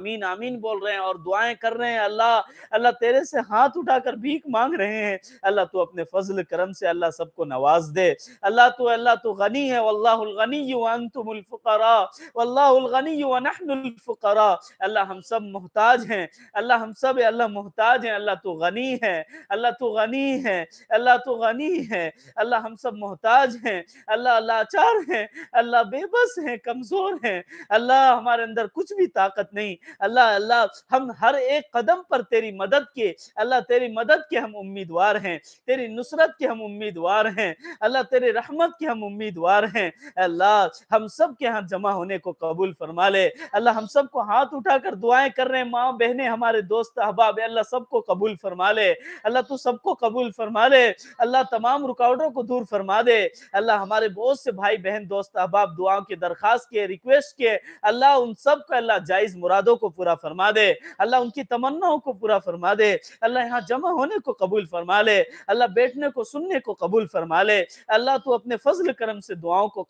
آمین آمین بول رہے ہیں اور دعائیں کر رہے ہیں، اللہ اللہ تیرے سے ہاتھ اٹھا کر بھیک مانگ رہے ہیں، اللہ تو اپنے فضل کرم سے اللہ سب کو نواز دے۔ اللہ تو غنی ہے، واللہ الغنی وانتم الفقراء، واللہ الغنی ونحن الفقراء۔ اللہ ہم سب محتاج ہیں، اللہ ہم سب اللہ محتاج ہیں، اللہ تو غنی ہے، اللہ تو غنی ہے، اللہ تو غنی ہے، اللہ ہم سب محتاج ہیں، اللہ لاچار ہیں، اللہ بے بس ہیں، کمزور ہیں، اللہ ہمارے اندر کچھ بھی طاقت نہیں، اللہ ہم ہر ایک قدم پر تیری مدد کے، اللہ تیری مدد کے ہم امیدوار ہیں، تیری نصرت کے ہم امیدوار ہیں، اللہ تیری رحمت کے ہم امیدوار ہیں۔ اللہ ہم سب کے ہاں جمع ہونے کو قبول فرما لے، اللہ ہم سب کو ہاتھ اٹھا کر دعائیں کر رہے ہیں، ماں بہنیں ہمارے دوست احباب، اللہ سب کو قبول فرما لے، اللہ تو سب کو قبول فرما لے، اللہ تمام رکاوٹوں کو دور فرما دے، اللہ ہمارے بہت سے بھائی بہن دوست احباب دعاؤں کی درخواست کے ریکویسٹ کے، اللہ ان سب کو اللہ جائز مرادوں کو پورا فرما دے، اللہ ان کی تمناؤں کو پورا فرما دے، اللہ یہاں جمع ہونے کو قبول فرما لے، اللہ بیٹھنے کو سننے کو قبول فرما لے، اللہ تو اپنے فضل کرم سے دعاؤں کو قبول